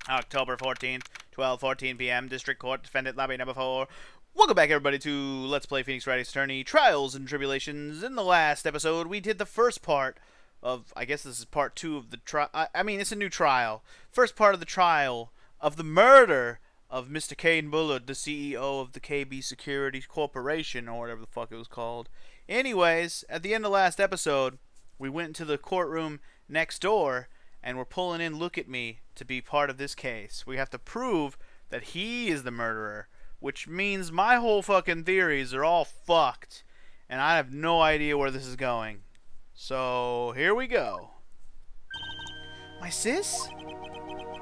October 14th, 12:14 p.m. District Court, Defendant Lobby number 4. Welcome back, everybody, to Let's Play Phoenix Wright's Attorney, Trials and Tribulations. In the last episode, we did the first part of, I guess this is part 2 of the trial. I mean, it's a new trial. First part of the trial of the murder of Mr. Kane Bullard, the CEO of the KB Securities Corporation, or whatever the fuck it was called. Anyways, at the end of the last episode, we went into the courtroom next door, and we're pulling in Look at Me to be part of this case. We have to prove that he is the murderer, which means my whole fucking theories are all fucked, and I have no idea where this is going. So, here we go. My sis?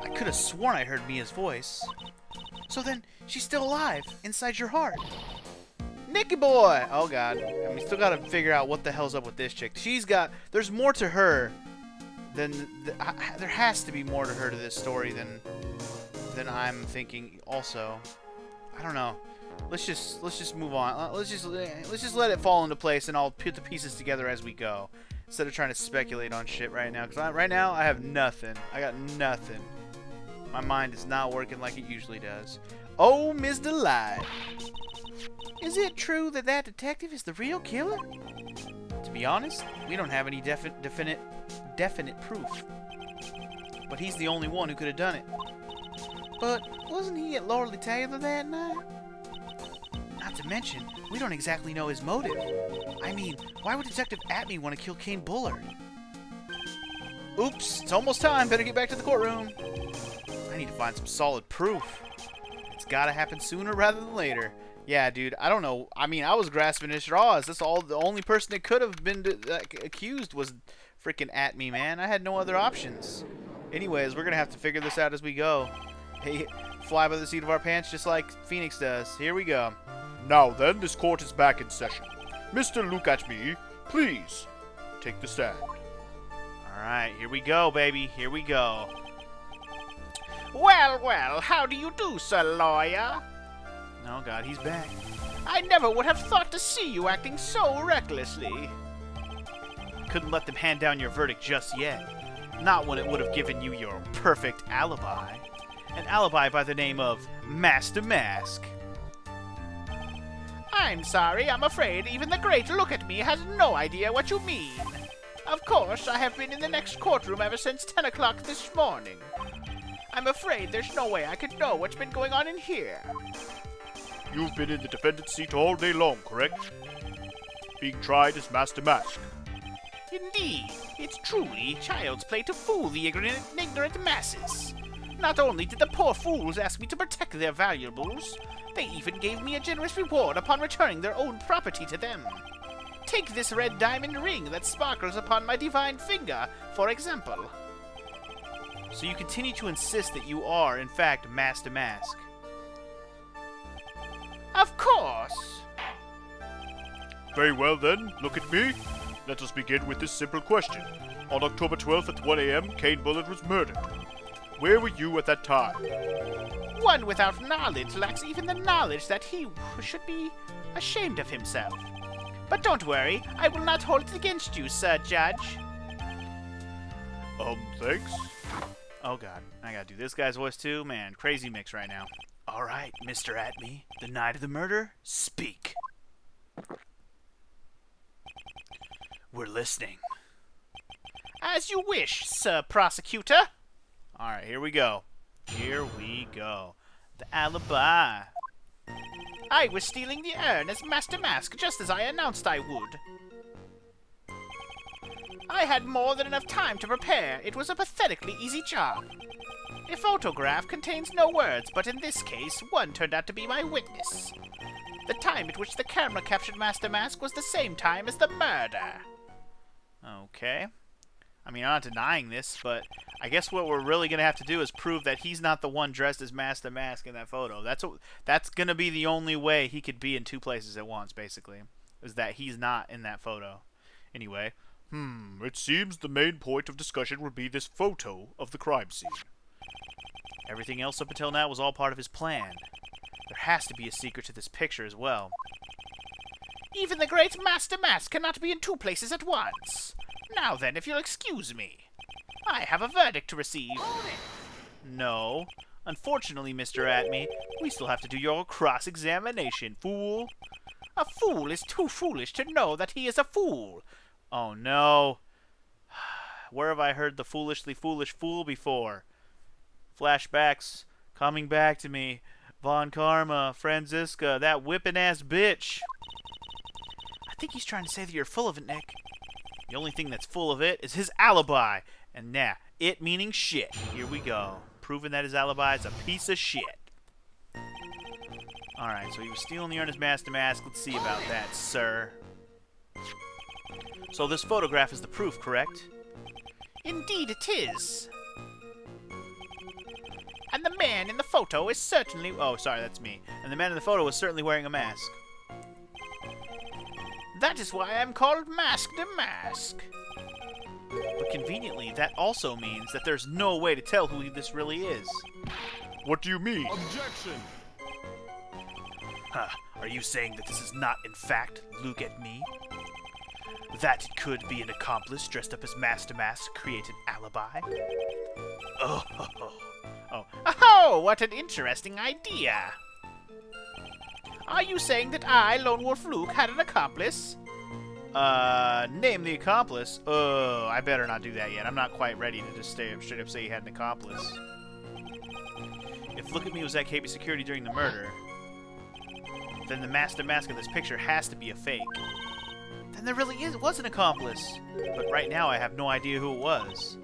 I could have sworn I heard Mia's voice. So then, she's still alive, inside your heart. Nicky boy! Oh god. And we still gotta figure out what the hell's up with this chick. There's more to her than, there has to be more to her to this story than I'm thinking also. I don't know. Let's just move on. Let's just let it fall into place, and I'll put the pieces together as we go, instead of trying to speculate on shit right now. Because right now I have nothing. I got nothing. My mind is not working like it usually does. Oh, Ms. Delight. Is it true that that detective is the real killer? To be honest, we don't have any definite proof. But he's the only one who could have done it. But wasn't he at Laura Taylor that night? Not to mention, we don't exactly know his motive. I mean, why would Detective Atmey want to kill Kane Bullard? Oops, it's almost time. Better get back to the courtroom. I need to find some solid proof. It's gotta happen sooner rather than later. Yeah, dude, I don't know. I mean, I was grasping at straws. The only person that could have been accused was freaking Atmey, man. I had no other options. Anyways, we're gonna have to figure this out as we go. Hey, fly by the seat of our pants just like Phoenix does. Here we go. Now then, this court is back in session. Mr. Look at Me, please take the stand. Alright, here we go, baby. Here we go. Well, well, how do you do, sir lawyer? Oh god, he's back. I never would have thought to see you acting so recklessly. Couldn't let them hand down your verdict just yet. Not when it would have given you your perfect alibi. An alibi by the name of Master Mask. I'm sorry, I'm afraid even the great Look at Me has no idea what you mean. Of course, I have been in the next courtroom ever since 10 o'clock this morning. I'm afraid there's no way I could know what's been going on in here. You've been in the defendant's seat all day long, correct? Being tried as Master Mask. Indeed, it's truly child's play to fool the ignorant masses. Not only did the poor fools ask me to protect their valuables, they even gave me a generous reward upon returning their own property to them. Take this red diamond ring that sparkles upon my divine finger, for example. So you continue to insist that you are, in fact, Master Mask. Of course. Very well then, look at me. Let us begin with this simple question. On October 12th at 1 a.m., Kane Bullard was murdered. Where were you at that time? One without knowledge lacks even the knowledge that he should be ashamed of himself. But don't worry, I will not hold it against you, Sir Judge. Thanks. Oh god, I gotta do this guy's voice too? Man, crazy mix right now. Alright, Mr. Atmey, the night of the murder, speak. We're listening. As you wish, Sir Prosecutor. Alright, here we go. Here we go. The alibi. I was stealing the urn as Master Mask, just as I announced I would. I had more than enough time to prepare. It was a pathetically easy job. A photograph contains no words, but in this case, one turned out to be my witness. The time at which the camera captured Master Mask was the same time as the murder. Okay. I mean, I'm not denying this, but I guess what we're really going to have to do is prove that he's not the one dressed as Master Mask in that photo. That's going to be the only way he could be in two places at once, basically, is that he's not in that photo. Anyway. It seems the main point of discussion would be this photo of the crime scene. Everything else up until now was all part of his plan. There has to be a secret to this picture as well. Even the great Master Mask cannot be in two places at once. Now then, if you'll excuse me, I have a verdict to receive. No. Unfortunately, Mr. Atmey, we still have to do your cross-examination, fool. A fool is too foolish to know that he is a fool. Oh no. Where have I heard the foolishly foolish fool before? Flashbacks coming back to me. Von Karma, Franziska, that whipping-ass bitch. I think he's trying to say that you're full of it, Nick. The only thing that's full of it is his alibi. And nah, it meaning shit. Here we go. Proving that his alibi is a piece of shit. Alright, so he was stealing the earnest mask to mask. Let's see about that, sir. So this photograph is the proof, correct? Indeed it is. And the man in the photo is certainly... Oh, sorry, that's me. And the man in the photo was certainly wearing a mask. That is why I'm called Mask to Mask. But conveniently, that also means that there's no way to tell who this really is. What do you mean? Objection! Huh, are you saying that this is not, in fact, Luke Atmey? That it could be an accomplice dressed up as mask to mask to create an alibi? Oh, Oh, what an interesting idea. Are you saying that I, Lone Wolf Luke, had an accomplice? Name the accomplice? I better not do that yet. I'm not quite ready to just straight up say he had an accomplice. If Look at Me was at KB Security during the murder, then the mask to mask of this picture has to be a fake. Then there really was an accomplice. But right now I have no idea who it was.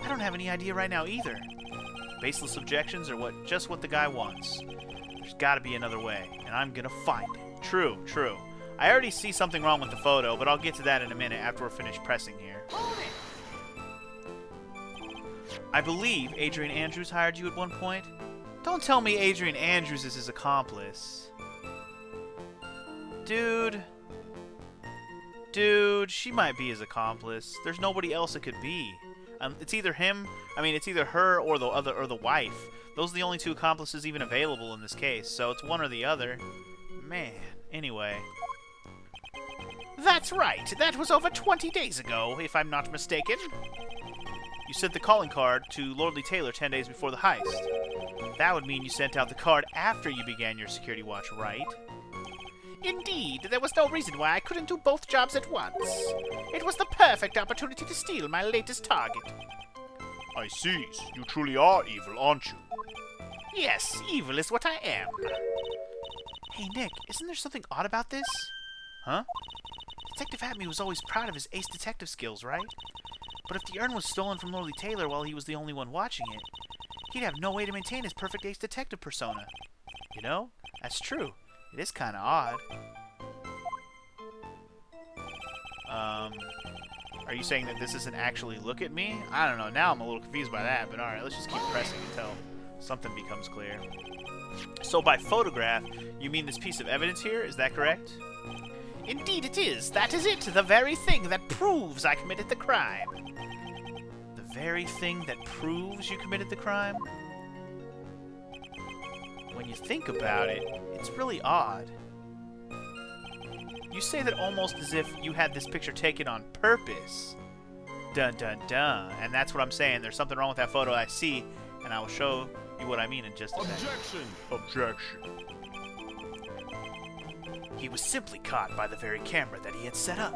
I don't have any idea right now either. Baseless objections are just what the guy wants. There's gotta be another way, and I'm gonna find it. True, true. I already see something wrong with the photo, but I'll get to that in a minute after we're finished pressing here. I believe Adrian Andrews hired you at one point. Don't tell me Adrian Andrews is his accomplice. Dude, she might be his accomplice. There's nobody else it could be. It's either him, it's either her or the wife. Those are the only two accomplices even available in this case, so it's one or the other. Man, anyway. That's right. That was over 20 days ago, if I'm not mistaken. You sent the calling card to Lordly Taylor 10 days before the heist. That would mean you sent out the card after you began your security watch, right? Indeed, there was no reason why I couldn't do both jobs at once. It was the perfect opportunity to steal my latest target. I see. You truly are evil, aren't you? Yes, evil is what I am. Hey, Nick, isn't there something odd about this? Huh? Detective Atmey was always proud of his ace detective skills, right? But if the urn was stolen from Lordly Taylor while he was the only one watching it, he'd have no way to maintain his perfect ace detective persona. You know, that's true. It is kind of odd. Are you saying that this isn't actually Look at Me? I don't know. Now I'm a little confused by that, but alright, let's just keep pressing until something becomes clear. So by photograph, you mean this piece of evidence here? Is that correct? Indeed it is. That is it. The very thing that proves I committed the crime. The very thing that proves you committed the crime? When you think about it, it's really odd. You say that almost as if you had this picture taken on purpose. Dun dun dun. And that's what I'm saying. There's something wrong with that photo I see, and I will show you what I mean in just a second. Objection. He was simply caught by the very camera that he had set up.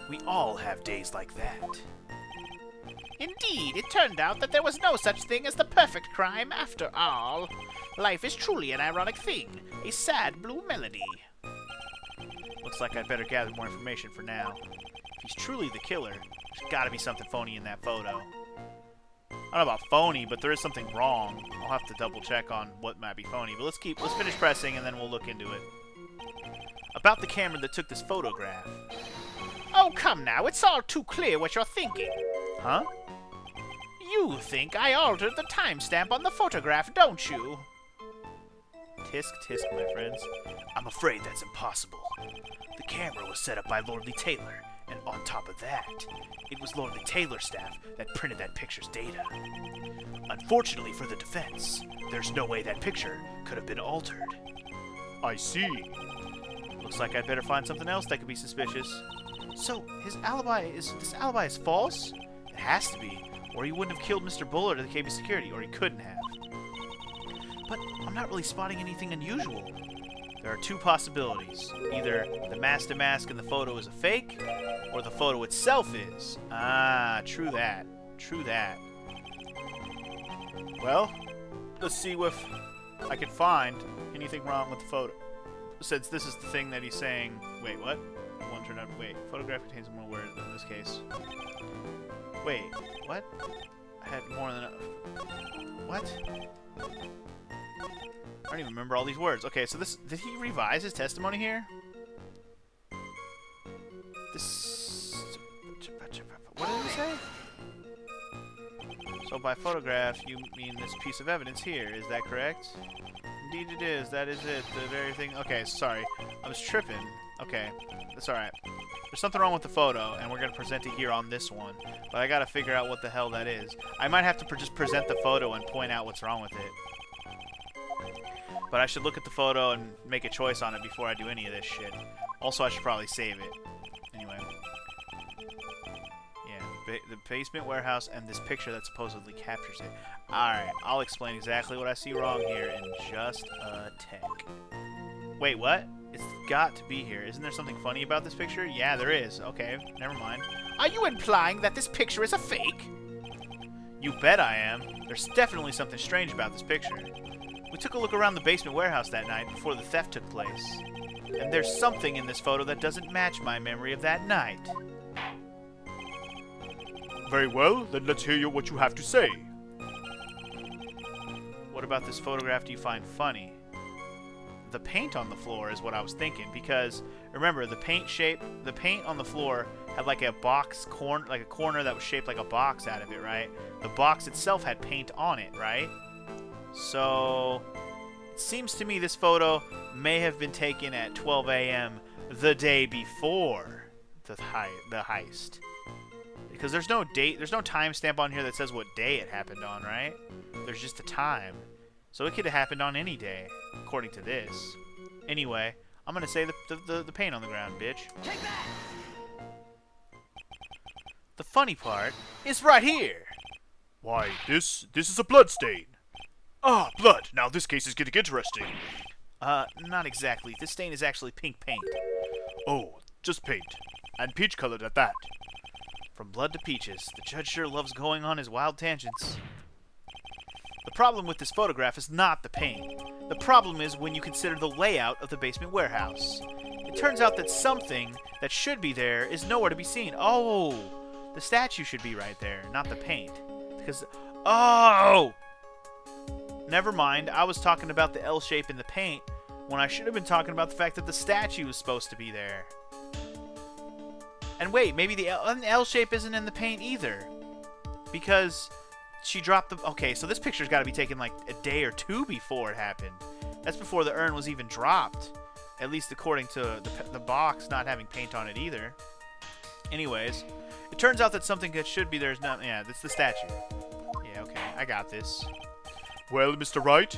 We all have days like that. Indeed, it turned out that there was no such thing as the perfect crime after all. Life is truly an ironic thing, a sad blue melody. Looks like I'd better gather more information for now. If he's truly the killer, there's gotta be something phony in that photo. I don't know about phony, but there is something wrong. I'll have to double check on what might be phony, but let's finish pressing and then we'll look into it. About the camera that took this photograph. Oh, come now, it's all too clear what you're thinking. Huh? You think I altered the timestamp on the photograph, don't you? Tisk, tisk, my friends. I'm afraid that's impossible. The camera was set up by Lordly Taylor, and on top of that, it was Lordly Taylor's staff that printed that picture's data. Unfortunately for the defense, there's no way that picture could have been altered. I see. Looks like I'd better find something else that could be suspicious. So, this alibi is false? It has to be. Or he wouldn't have killed Mr. Bullard at the KB security, or he couldn't have. But I'm not really spotting anything unusual. There are two possibilities. Either the mask in the photo is a fake, or the photo itself is. Ah, true that. True that. Well, let's see if I can find anything wrong with the photo. Since this is the thing that he's saying... Wait, what? One turned out... Wait, photograph contains more words in this case. Wait, what? I had more than... What? I don't even remember all these words. Okay, so this... Did he revise his testimony here? This... What did he say? So by photograph, you mean this piece of evidence here. Is that correct? Indeed it is. That is it. The very thing... Okay, sorry. I was tripping. Okay, that's alright. There's something wrong with the photo, and we're going to present it here on this one. But I got to figure out what the hell that is. I might have to just present the photo and point out what's wrong with it. But I should look at the photo and make a choice on it before I do any of this shit. Also, I should probably save it. Anyway. Yeah, the basement warehouse and this picture that supposedly captures it. Alright, I'll explain exactly what I see wrong here in just a tick. Wait, what? It's got to be here. Isn't there something funny about this picture? Yeah, there is. Okay, never mind. Are you implying that this picture is a fake? You bet I am. There's definitely something strange about this picture. We took a look around the basement warehouse that night before the theft took place. And there's something in this photo that doesn't match my memory of that night. Very well, then let's hear what you have to say. What about this photograph do you find funny? The paint on the floor is what I was thinking, because remember the paint on the floor had like a corner that was shaped like a box out of it, right? The box itself had paint on it, right? So it seems to me this photo may have been taken at 12 a.m. the day before the heist, because there's no date, there's no timestamp on here that says what day it happened on, right? There's just a time. So it could have happened on any day, according to this. Anyway, I'm gonna say the paint on the ground, bitch. Take that! The funny part is right here. Why, this is a blood stain. Ah, blood! Now this case is getting interesting. Not exactly. This stain is actually pink paint. Oh, just paint. And peach-colored at that. From blood to peaches, the judge sure loves going on his wild tangents. The problem with this photograph is not the paint. The problem is when you consider the layout of the basement warehouse. It turns out that something that should be there is nowhere to be seen. Oh! The statue should be right there, not the paint. Because... Oh! Never mind, I was talking about the L shape in the paint when I should have been talking about the fact that the statue was supposed to be there. And wait, maybe the L shape isn't in the paint either. Because... she dropped the... Okay, so this picture's got to be taken like a day or two before it happened. That's before the urn was even dropped. At least according to the box not having paint on it either. Anyways, it turns out that something that should be there is not... Yeah, that's the statue. Yeah, okay, I got this. Well, Mr. Wright,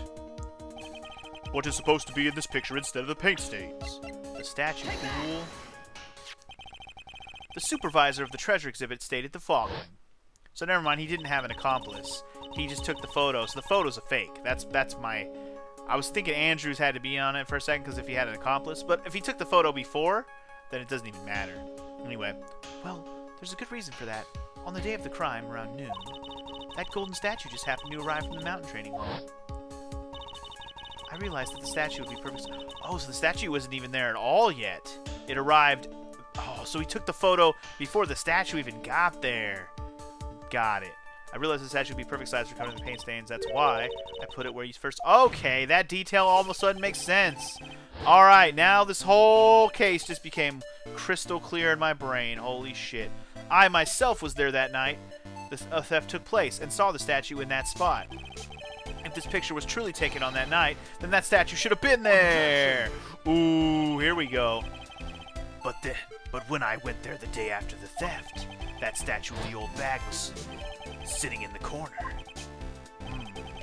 what is supposed to be in this picture instead of the paint stains? The statue, fool. The supervisor of the treasure exhibit stated the following. So never mind, he didn't have an accomplice. He just took the photo, so the photo's a fake. That's my... I was thinking Andrews had to be on it for a second, because if he had an accomplice, but if he took the photo before, then it doesn't even matter. Anyway, well, there's a good reason for that. On the day of the crime, around noon, that golden statue just happened to arrive from the mountain training hall. I realized that the statue would be perfect... Oh, so the statue wasn't even there at all yet. It arrived... Oh, so he took the photo before the statue even got there. Got it. I realized the statue would be perfect size for covering the paint stains. That's why I put it where you first... Okay, that detail all of a sudden makes sense. Alright, now this whole case just became crystal clear in my brain. Holy shit. I myself was there that night. A theft took place and saw the statue in that spot. If this picture was truly taken on that night, then that statue should have been there. Ooh, here we go. But when I went there the day after the theft, that statue in the old bag was sitting in the corner.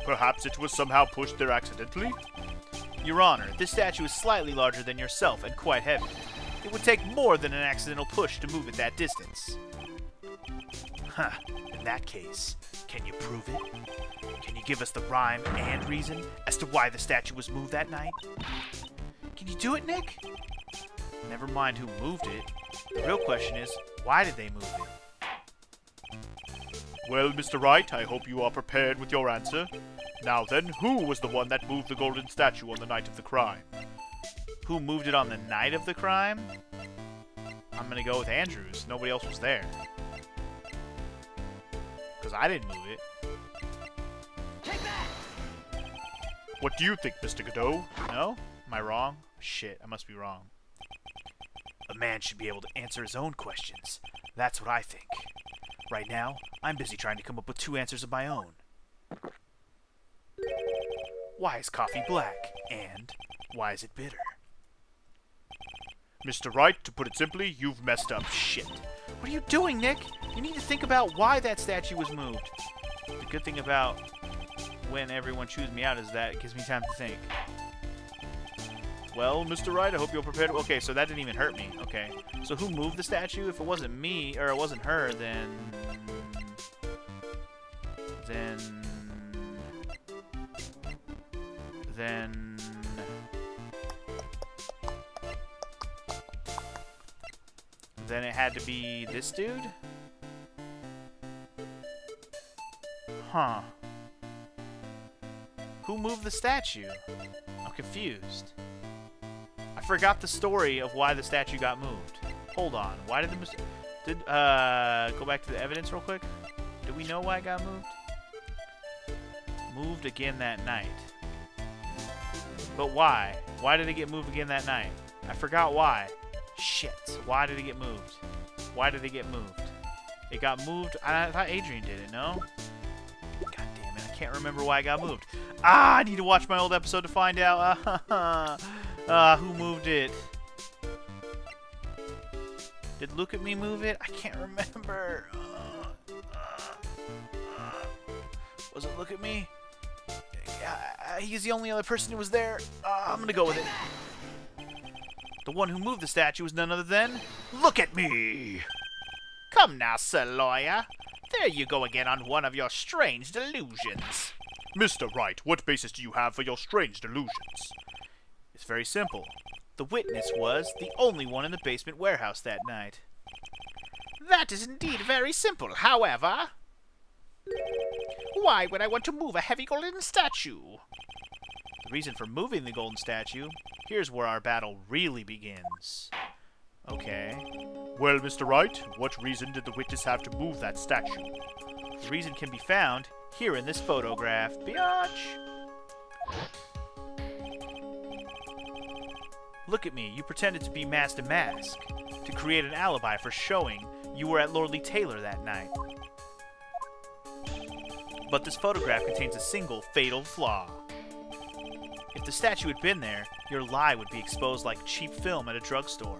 Perhaps it was somehow pushed there accidentally? Your Honor, this statue is slightly larger than yourself and quite heavy. It would take more than an accidental push to move it that distance. Huh. In that case, can you prove it? Can you give us the rhyme and reason as to why the statue was moved that night? Can you do it, Nick? Never mind who moved it. The real question is, why did they move it? Well, Mr. Wright, I hope you are prepared with your answer. Now then, who was the one that moved the golden statue on the night of the crime? Who moved it on the night of the crime? I'm gonna go with Andrews. Nobody else was there. Because I didn't move it. What do you think, Mr. Godot? No? Am I wrong? Shit, I must be wrong. A man should be able to answer his own questions. That's what I think. Right now, I'm busy trying to come up with 2 answers of my own. Why is coffee black? And why is it bitter? Mr. Wright, to put it simply, you've messed up. Shit. What are you doing, Nick? You need to think about why that statue was moved. The good thing about when everyone chews me out is that it gives me time to think. Well, Mr. Wright, I hope you're prepared. Okay, so that didn't even hurt me. Okay. So who moved the statue? If it wasn't me, or it wasn't her, then... Then it had to be this dude? Huh. Who moved the statue? I'm confused. I forgot the story of why the statue got moved. Hold on. Why did the... go back to the evidence real quick. Do we know why it got moved? Moved again that night. But why? Why did it get moved again that night? I forgot why. Shit. Why did it get moved? Why did it get moved? It got moved... I thought Adrian did it, no? God damn it. I can't remember why it got moved. Ah! I need to watch my old episode to find out. Who moved it? Did Look at Me move it? I can't remember. Was it Look at Me? He's the only other person who was there. I'm gonna go with it. The one who moved the statue was none other than... Look at Me! Come now, Sir Lawyer. There you go again on one of your strange delusions. Mr. Wright, what basis do you have for your strange delusions? It's very simple. The witness was the only one in the basement warehouse that night. That is indeed very simple, however. Why would I want to move a heavy golden statue? The reason for moving the golden statue, here's where our battle really begins. Okay. Well, Mr. Wright, what reason did the witness have to move that statue? The reason can be found here in this photograph. Biatch! Look at me. You pretended to be Master Mask to create an alibi for showing you were at Lordly Taylor that night. But this photograph contains a single fatal flaw. If the statue had been there, your lie would be exposed like cheap film at a drugstore.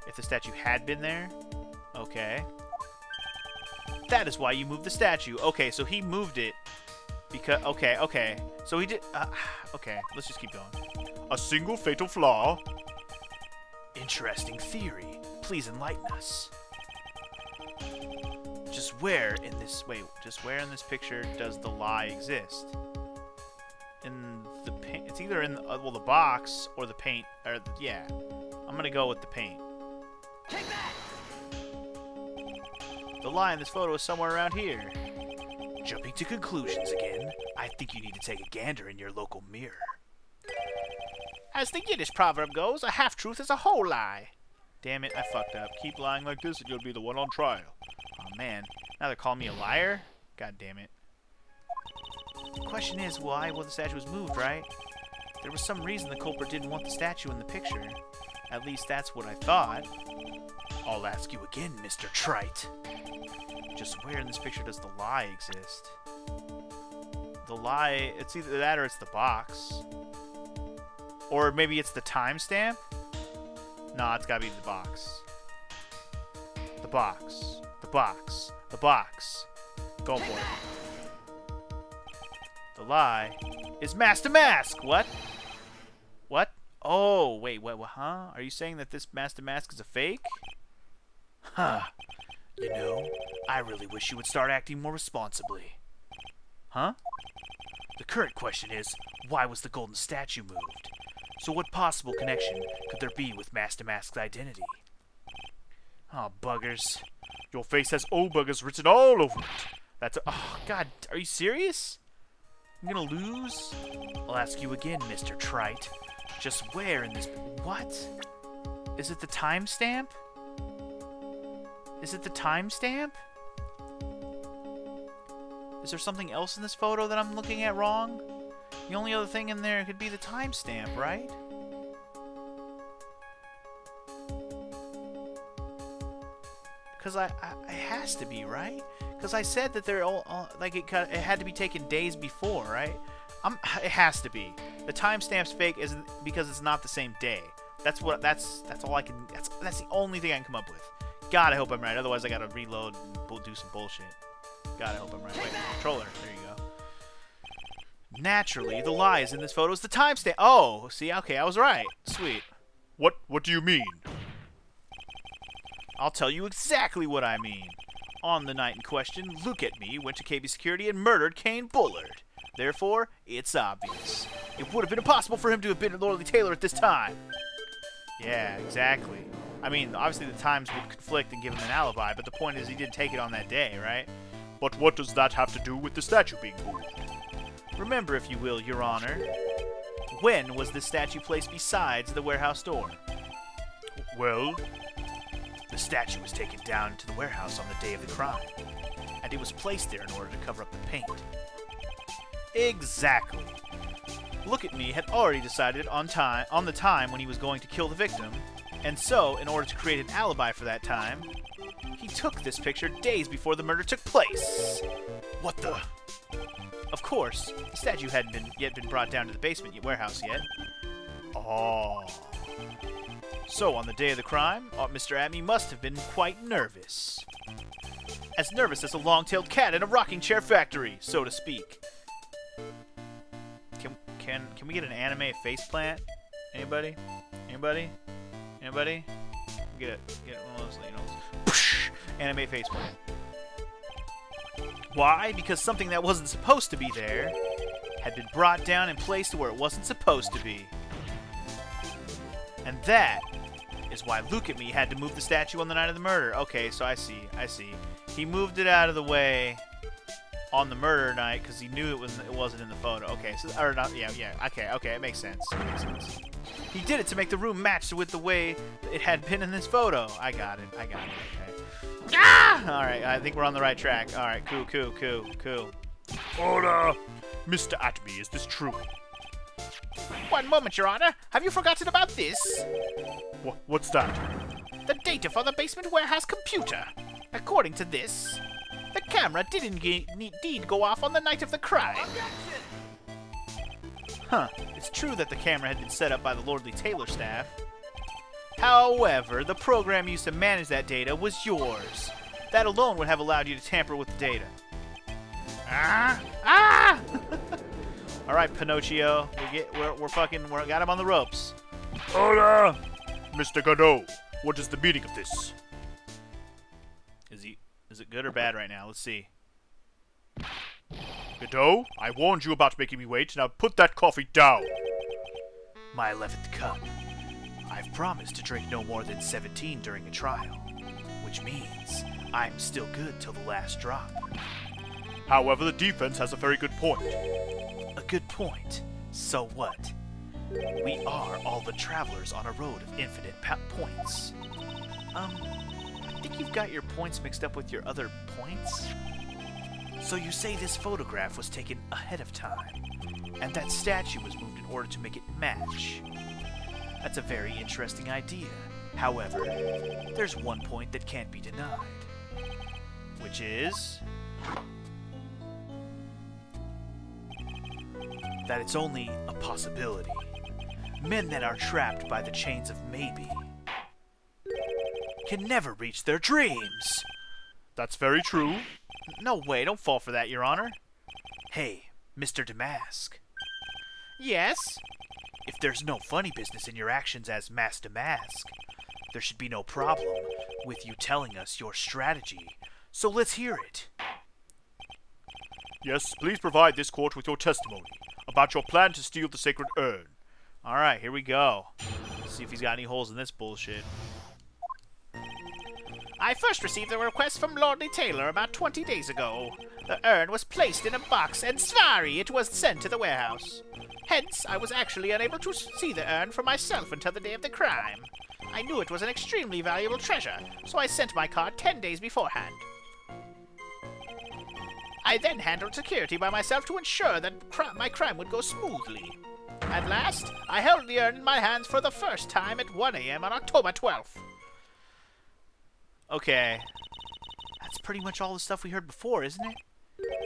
If the statue had been there, okay. That is why you moved the statue. Okay, so he moved it because... Okay. So he did... okay, let's just keep going. A single fatal flaw? Interesting theory. Please enlighten us. Just where in this... Wait, just where in this picture does the lie exist? In the paint... It's either in, well, the box or the paint. Or, yeah. I'm gonna go with the paint. Take that! The lie in this photo is somewhere around here. Jumping to conclusions again, I think you need to take a gander in your local mirror. As the Yiddish proverb goes, a half-truth is a whole lie. Damn it, I fucked up. Keep lying like this and you'll be the one on trial. Oh man, now they're calling me a liar? God damn it. The question is, why the statue was moved, right? There was some reason the culprit didn't want the statue in the picture. At least that's what I thought. I'll ask you again, Mr. Trite. Just where in this picture does the lie exist? The lie, it's either that or it's the box. Or maybe it's the timestamp? Nah, it's gotta be the box. The box. The box. The box. Go for it. The lie is Master Mask! What? What? Oh, wait, what, huh? Are you saying that this Master Mask is a fake? Huh. You know, I really wish you would start acting more responsibly. Huh? The current question is, why was the golden statue moved? So what possible connection could there be with Master Mask's identity? Oh, buggers. Your face has "oh buggers" written all over it. Oh, God, are you serious? I'm gonna lose? I'll ask you again, Mr. Trite. Just where in this... What? Is it the timestamp? Is it the timestamp? Is there something else in this photo that I'm looking at wrong? The only other thing in there could be the timestamp, right? Because it has to be, right? Because I said that they're all like it had to be taken days before, right? It has to be. The timestamp's fake isn't because it's not the same day. That's all I can. That's the only thing I can come up with. God, I hope I'm right. Otherwise, I gotta reload and do some bullshit. God, I hope I'm right. Wait, controller. There you go. Naturally, the lies in this photo is the timestamp. Oh, see, okay, I was right. Sweet. What do you mean? I'll tell you exactly what I mean. On the night in question, Luke Atmey went to KB Security and murdered Kane Bullard. Therefore, it's obvious. It would have been impossible for him to have been Lordly Taylor at this time. Yeah, exactly. I mean, obviously the times would conflict and give him an alibi, but the point is he did take it on that day, right? But what does that have to do with the statue being moved? Remember, if you will, Your Honor, when was this statue placed besides the warehouse door? Well, the statue was taken down to the warehouse on the day of the crime, and it was placed there in order to cover up the paint. Exactly. Look at Me had already decided on the time when he was going to kill the victim, and so, in order to create an alibi for that time, he took this picture days before the murder took place. What the? Of course, the statue hadn't yet been brought down to the basement warehouse yet. Oh. So, on the day of the crime, Mr. Atmey must have been quite nervous. As nervous as a long-tailed cat in a rocking chair factory, so to speak. Can we get an anime faceplant? Anybody? Anybody? Anybody? Get one of those, you know, anime faceplant. Why? Because something that wasn't supposed to be there had been brought down and placed where it wasn't supposed to be. And that is why Luke Atmey had to move the statue on the night of the murder. Okay, so I see. He moved it out of the way on the murder night because he knew it wasn't in the photo. Okay, so or not? Yeah. Okay, it makes sense. He did it to make the room match with the way it had been in this photo. I got it. Okay. Ah! All right, I think we're on the right track. All right, cool. Order! Mr. Atmey, is this true? One moment, Your Honor. Have you forgotten about this? What's that? The data for the basement warehouse computer. According to this, the camera did indeed go off on the night of the crime. Huh. It's true that the camera had been set up by the Lordly Taylor staff. However, the program used to manage that data was yours. That alone would have allowed you to tamper with the data. All right, Pinocchio, we got him on the ropes. Order! Mr. Godot, what is the meaning of this? Is it good or bad right now? Let's see. Godot, I warned you about making me wait. Now put that coffee down. My 11th cup. I've promised to drink no more than 17 during a trial, which means I'm still good till the last drop. However, the defense has a very good point. A good point? So what? We are all the travelers on a road of infinite points. I think you've got your points mixed up with your other points? So you say this photograph was taken ahead of time, and that statue was moved in order to make it match. That's a very interesting idea. However, there's one point that can't be denied. Which is... that it's only a possibility. Men that are trapped by the chains of maybe can never reach their dreams. That's very true. No way, don't fall for that, Your Honor. Hey, Mr. Damask. Yes? If there's no funny business in your actions as Master Mask, there should be no problem with you telling us your strategy. So let's hear it. Yes, please provide this court with your testimony about your plan to steal the sacred urn. Alright, here we go. Let's see if he's got any holes in this bullshit. I first received a request from Lordly Taylor about 20 days ago. The urn was placed in a box, and sorry, it was sent to the warehouse. Hence, I was actually unable to see the urn for myself until the day of the crime. I knew it was an extremely valuable treasure, so I sent my card 10 days beforehand. I then handled security by myself to ensure that my crime would go smoothly. At last, I held the urn in my hands for the first time at 1 a.m. on October 12th. Okay. That's pretty much all the stuff we heard before, isn't it?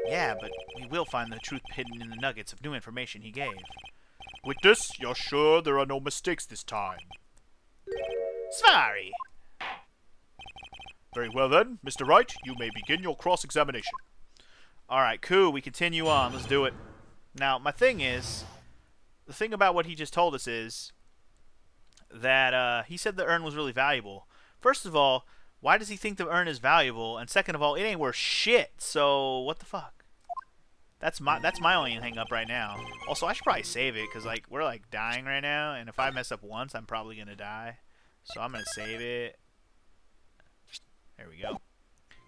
Yeah, but we will find the truth hidden in the nuggets of new information he gave. Witness, you're sure there are no mistakes this time? Sorry. Very well then, Mr. Wright, you may begin your cross-examination. Alright, cool, we continue on. Let's do it. Now, my thing is, the thing about what he just told us is that he said the urn was really valuable. First of all, why does he think the urn is valuable? And second of all, it ain't worth shit. So what the fuck? That's my only hang up right now. Also, I should probably save it because like we're like dying right now, and if I mess up once, I'm probably gonna die. So I'm gonna save it. There we go.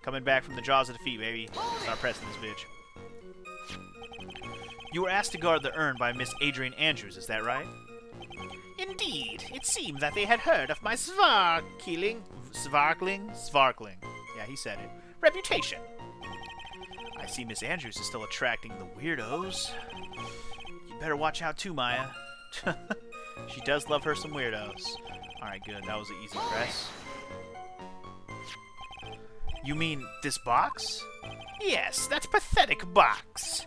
Coming back from the jaws of defeat, baby. Start pressing this bitch. You were asked to guard the urn by Miss Adrian Andrews, is that right? Indeed, it seemed that they had heard of my svarkling, yeah, he said it. reputation. I see Miss Andrews is still attracting the weirdos. You better watch out too, Maya. She does love her some weirdos. Alright, good. That was an easy press. You mean this box? Yes, that pathetic box.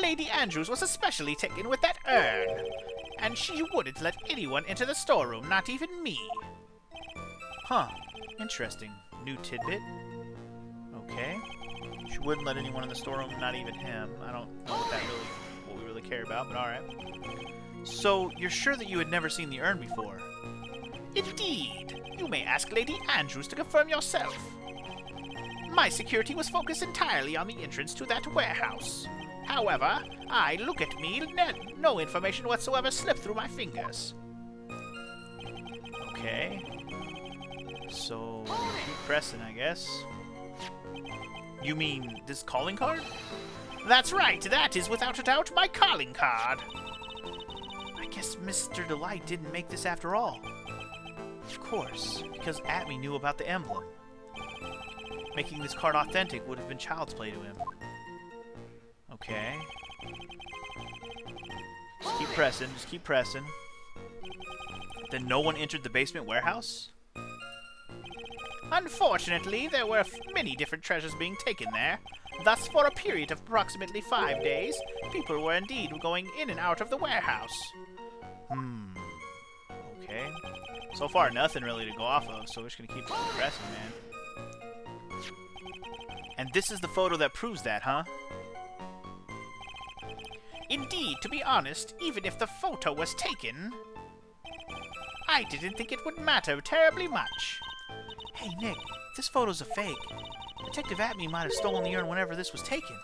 Lady Andrews was especially taken with that urn, and she wouldn't let anyone into the storeroom, not even me. Huh. Interesting. New tidbit. Okay. She wouldn't let anyone in the storeroom, not even him. I don't know what we really care about, but alright. So, you're sure that you had never seen the urn before? Indeed. You may ask Lady Andrews to confirm yourself. My security was focused entirely on the entrance to that warehouse. However, look at me, no information whatsoever slipped through my fingers. Okay. So, keep pressing, I guess. You mean this calling card? That's right, that is without a doubt my calling card. I guess Mr. Delight didn't make this after all. Of course, because Atmey knew about the emblem. Making this card authentic would have been child's play to him. Okay. Just keep pressing, just keep pressing. Then no one entered the basement warehouse? Unfortunately, there were many different treasures being taken there. Thus, for a period of approximately 5 days, people were indeed going in and out of the warehouse. Okay. So far, nothing really to go off of, so we're just gonna keep pressing, man. And this is the photo that proves that, huh? Indeed, to be honest, even if the photo was taken, I didn't think it would matter terribly much. Hey, Nick, this photo's a fake. Detective Atmey might have stolen the urn whenever this was taken.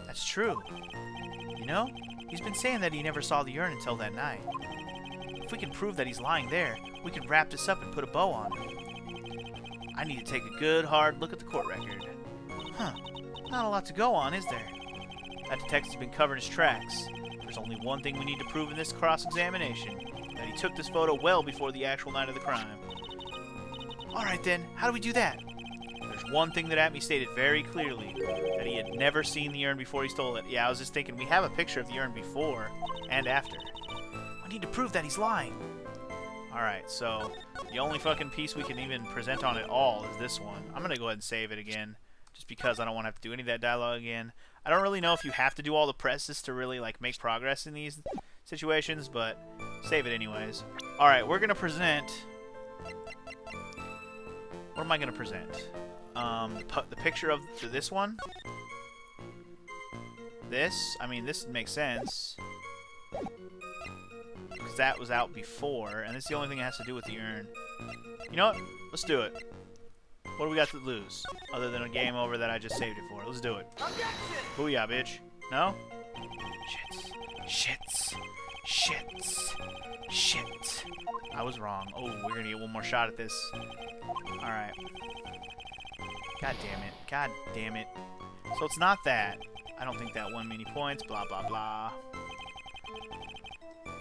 That's true. You know, he's been saying that he never saw the urn until that night. If we can prove that he's lying there, we can wrap this up and put a bow on it. I need to take a good, hard look at the court record. Huh. Not a lot to go on, is there? That detective's been covering his tracks. There's only one thing we need to prove in this cross-examination. That he took this photo well before the actual night of the crime. Alright then, how do we do that? There's one thing that Atmey stated very clearly. That he had never seen the urn before he stole it. Yeah, I was just thinking, we have a picture of the urn before and after. We need to prove that he's lying. Alright, so the only fucking piece we can even present on it all is this one. I'm gonna go ahead and save it again. Just because I don't want to have to do any of that dialogue again. I don't really know if you have to do all the presses to really like make progress in these situations, but save it anyways. Alright, we're gonna present... What am I gonna present? The picture of this one? This? I mean, this makes sense. that was out before, and it's the only thing that has to do with the urn. You know what? Let's do it. What do we got to lose? Other than a game over that I just saved it for. Let's do it. Booyah, bitch. No? Shits. Shit. I was wrong. Oh, we're gonna get one more shot at this. Alright. God damn it. So it's not that. I don't think that won me any points. Blah, blah, blah.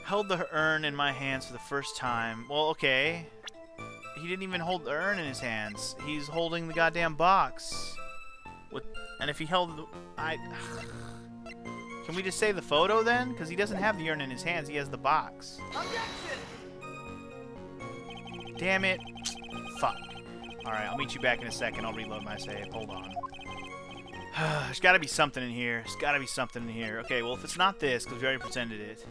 Held the urn in my hands for the first time. Well, okay. He didn't even hold the urn in his hands. He's holding the goddamn box. And if he held the... Can we just say the photo then? Because he doesn't have the urn in his hands. He has the box. Damn it. Fuck. Alright, I'll meet you back in a second. I'll reload my save. Hold on. There's got to be something in here. Okay, well, if it's not this, because we already presented it,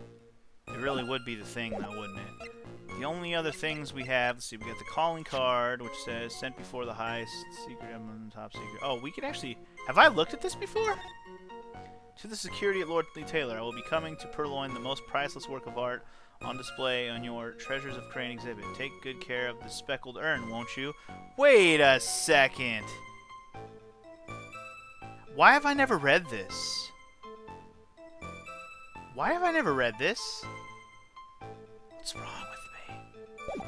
it really would be the thing, though, wouldn't it? The only other things we have, let's see, we got the calling card, which says, sent before the heist, secret emblem, top secret. Oh, we could actually... Have I looked at this before? To the security at Lord Lee Taylor, I will be coming to purloin the most priceless work of art on display on your Treasures of Crane exhibit. Take good care of the speckled urn, won't you? Wait a second. Why have I never read this? What's wrong with me?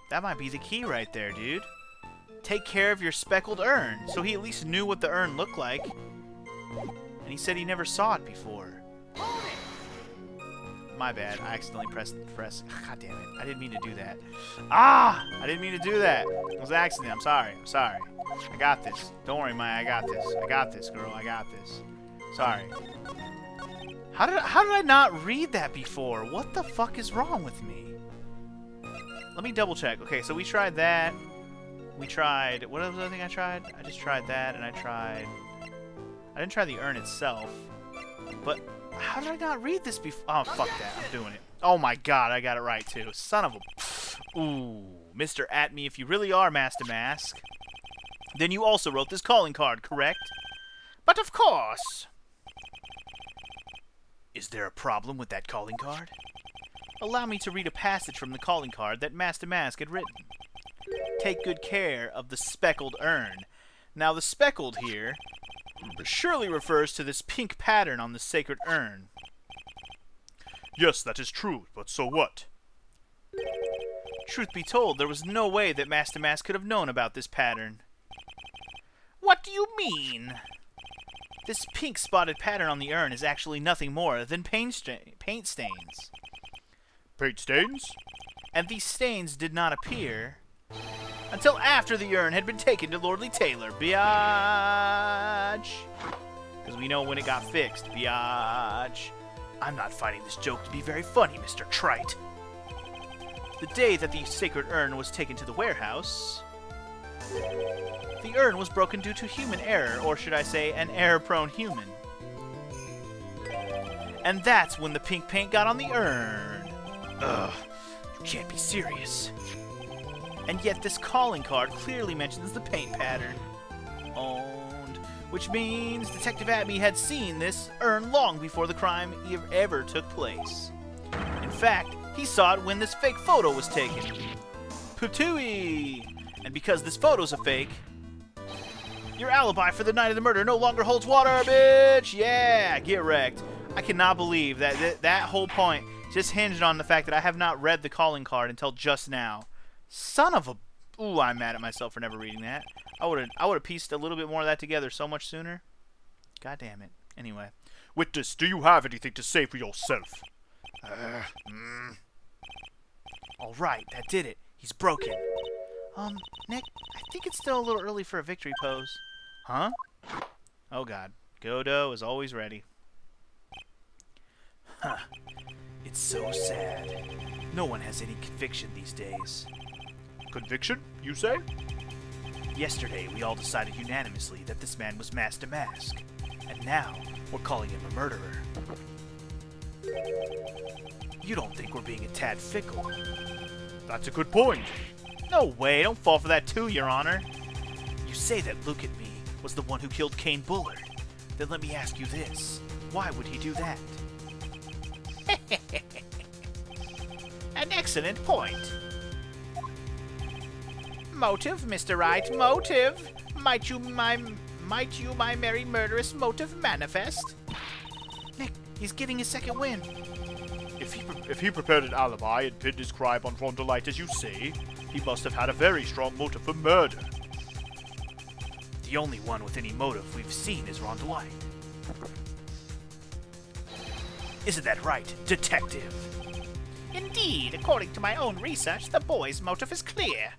That might be the key right there, dude. Take care of your speckled urn. So he at least knew what the urn looked like. And he said he never saw it before. My bad. I accidentally pressed. God damn it. I didn't mean to do that. I didn't mean to do that. It was an accident. I'm sorry. I got this. Don't worry, Maya. I got this, girl. I got this. Sorry. How did I not read that before? What the fuck is wrong with me? Let me double check. Okay, so we tried that. What was the other thing I tried? I just tried that, and I didn't try the urn itself. But how did I not read this before? Oh, fuck that. I'm doing it. Oh my god, I got it right too. Son of a... Ooh, Mr. Atmey, if you really are Master Mask, then you also wrote this calling card, correct? But of course. Is there a problem with that calling card? Allow me to read a passage from the calling card that Master Mask had written. Take good care of the speckled urn. Now, the speckled here surely refers to this pink pattern on the sacred urn. Yes, that is true, but so what? Truth be told, there was no way that Master Mask could have known about this pattern. What do you mean? This pink spotted pattern on the urn is actually nothing more than paint stains. Paint stains? And these stains did not appear until after the urn had been taken to Lord Lee Taylor, biatch. Because we know when it got fixed, biatch. I'm not finding this joke to be very funny, Mr. Trite. The day that the sacred urn was taken to the warehouse, the urn was broken due to human error, or should I say, an error-prone human. And that's when the pink paint got on the urn. Ugh, you can't be serious. And yet this calling card clearly mentions the paint pattern. Owned. Which means Detective Atmey had seen this urn long before the crime ever took place. In fact, he saw it when this fake photo was taken. Putooey! And because this photo's a fake, your alibi for the night of the murder no longer holds water, bitch! Yeah, get wrecked. I cannot believe that that whole point just hinged on the fact that I have not read the calling card until just now. Son of a... Ooh, I'm mad at myself for never reading that. I would have pieced a little bit more of that together so much sooner. God damn it. Anyway. Witness, do you have anything to say for yourself? Alright, that did it. He's broken. Nick, I think it's still a little early for a victory pose. Huh? Oh god. Godot is always ready. Huh. It's so sad. No one has any conviction these days. Conviction, you say? Yesterday, we all decided unanimously that this man was Master Mask. And now, we're calling him a murderer. You don't think we're being a tad fickle? That's a good point. No way, don't fall for that too, Your Honor. You say that Look at Me was the one who killed Kane Bullard. Then let me ask you this. Why would he do that? An excellent point. Motive, Mr. Wright, motive. Might you, my merry murderous motive manifest? Nick, he's getting his second win. If he prepared an alibi and pinned his crime on Ron DeLite as you say, he must have had a very strong motive for murder. The only one with any motive we've seen is Ron DeLite. Isn't that right, detective? Indeed, according to my own research, the boy's motive is clear.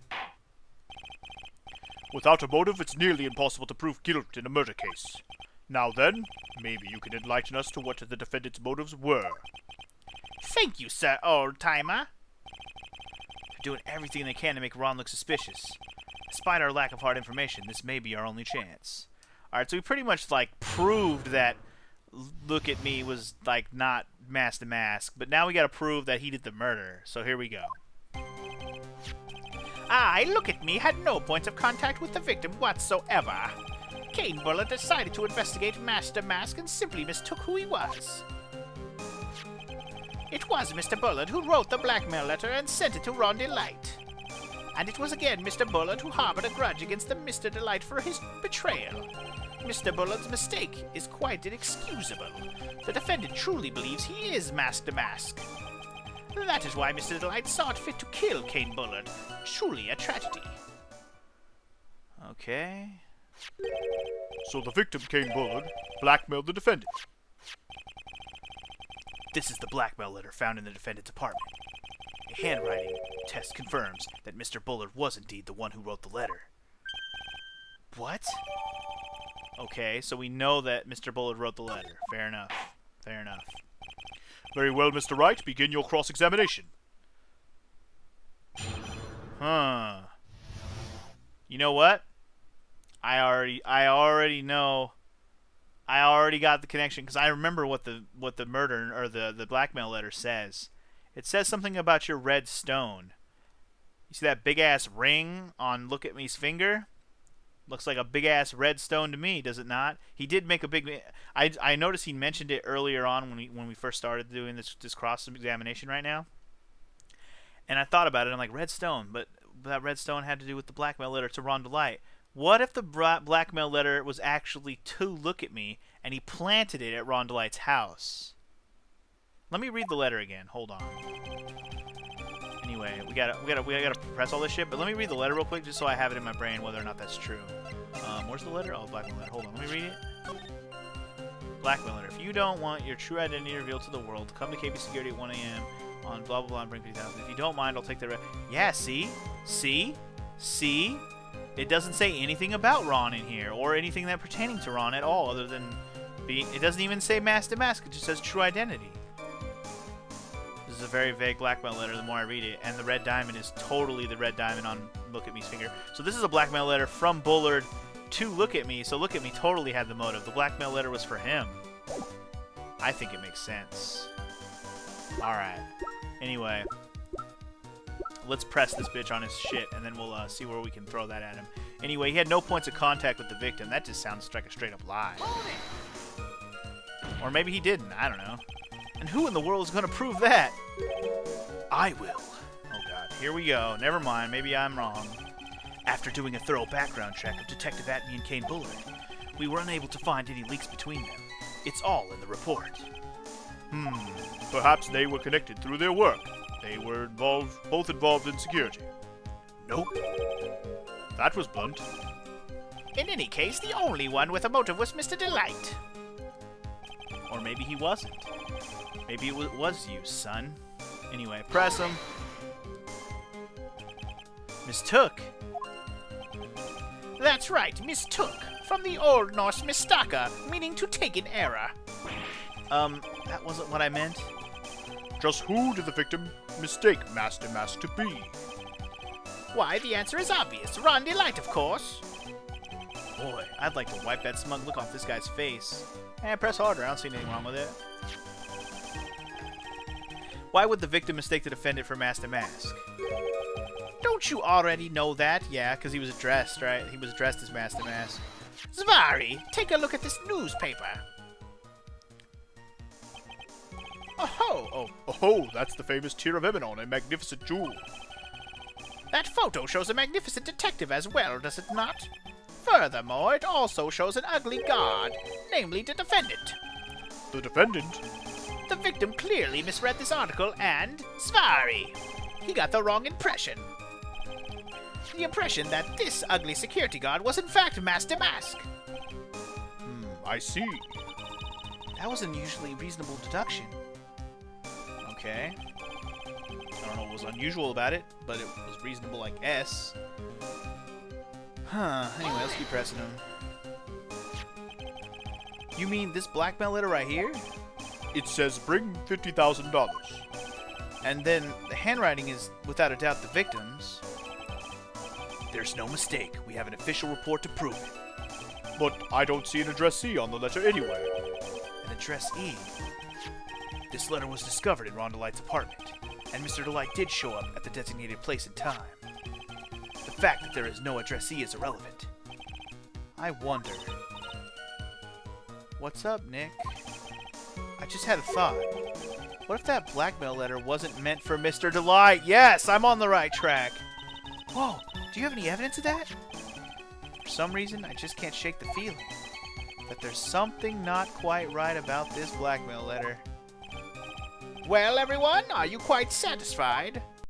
Without a motive, it's nearly impossible to prove guilt in a murder case. Now then, maybe you can enlighten us to what the defendant's motives were. Thank you, sir, old-timer. They're doing everything they can to make Ron look suspicious. Despite our lack of hard information, this may be our only chance. Alright, so we pretty much, like, proved that Look at Me was, like, not mask to mask, but now we gotta prove that he did the murder. So here we go. Look at Me had no points of contact with the victim whatsoever. Kane Bullard decided to investigate Master Mask and simply mistook who he was. It was Mr. Bullard who wrote the blackmail letter and sent it to Ron DeLite. And it was again Mr. Bullard who harbored a grudge against the Mr. DeLite for his betrayal. Mr. Bullard's mistake is quite inexcusable. The defendant truly believes he is Master Mask. That is why Mr. DeLite saw it fit to kill Kane Bullard. Truly a tragedy. Okay. So the victim, Kane Bullard, blackmailed the defendant. This is the blackmail letter found in the defendant's apartment. A handwriting test confirms that Mr. Bullard was indeed the one who wrote the letter. What? Okay, so we know that Mr. Bullard wrote the letter. Fair enough. Fair enough. Very well, Mr. Wright. Begin your cross-examination. Huh. You know what? I already know. I already got the connection because I remember what the murder or the blackmail letter says. It says something about your red stone. You see that big ass ring on Look at Me's finger? Looks like a big ass red stone to me, does it not? He did make a big. I noticed he mentioned it earlier on when we first started doing this cross examination right now. And I thought about it. I'm like, red stone, but that red stone had to do with the blackmail letter to Ron DeLite. What if the blackmail letter was actually to Look at Me, and he planted it at Ron DeLite's house? Let me read the letter again. Hold on. Anyway, we gotta press all this shit. But let me read the letter real quick, just so I have it in my brain whether or not that's true. Where's the letter? Oh, blackmail letter. Hold on. Let me read it. Blackmail letter. If you don't want your true identity revealed to the world, come to KB Security at 1 a.m. on blah blah blah and bring 50,000. If you don't mind, I'll take the. Yeah. See. It doesn't say anything about Ron in here, or anything that pertaining to Ron at all, other than being. It doesn't even say mask to mask. It just says true identity. This is a very vague blackmail letter. The more I read it, and the red diamond is totally the red diamond on Look at Me's finger. So this is a blackmail letter from Bullard to Look at Me. So Look at Me totally had the motive. The blackmail letter was for him. I think it makes sense. All right. Anyway. Let's press this bitch on his shit, and then we'll see where we can throw that at him. Anyway, he had no points of contact with the victim. That just sounds like a straight-up lie. Or maybe he didn't. I don't know. And who in the world is going to prove that? I will. Oh, God. Here we go. Never mind. Maybe I'm wrong. After doing a thorough background check of Detective Atmey and Kane Bullard, we were unable to find any links between them. It's all in the report. Perhaps they were connected through their work. They were both involved in security. Nope. That was blunt. In any case, the only one with a motive was Mr. DeLite. Or maybe he wasn't. Maybe it was you, son. Anyway, press him. Mistook. That's right, mistook. From the Old Norse mistaka, meaning to take in error. That wasn't what I meant. Just who did the victim mistake Master Mask to be? Why, the answer is obvious. Ron DeLite, of course. Boy, I'd like to wipe that smug look off this guy's face. Press harder. I don't see anything wrong with it. Why would the victim mistake the defendant for Master Mask? Don't you already know that? Yeah, because he was dressed, right? He was dressed as Master Mask. Zvari, take a look at this newspaper. Oh, that's the famous Tear of Emanon, a magnificent jewel. That photo shows a magnificent detective as well, does it not? Furthermore, it also shows an ugly god, namely the defendant. The defendant? The victim clearly misread this article and, Svari, he got the wrong impression. The impression that this ugly security guard was in fact Master Mask. I see. That was an unusually reasonable deduction. Okay. I don't know what was unusual about it, but it was reasonable like S. Huh. Anyway, let's keep pressing him. You mean this blackmail letter right here? It says bring $50,000. And then the handwriting is without a doubt the victim's. There's no mistake. We have an official report to prove it. But I don't see an addressee on the letter anywhere. An addressee? This letter was discovered in Rondelight's apartment, and Mr. Delight did show up at the designated place and time. The fact that there is no addressee is irrelevant. I wonder... What's up, Nick? I just had a thought. What if that blackmail letter wasn't meant for Mr. Delight? Yes, I'm on the right track. Whoa, do you have any evidence of that? For some reason, I just can't shake the feeling that there's something not quite right about this blackmail letter. Well, everyone, are you quite satisfied?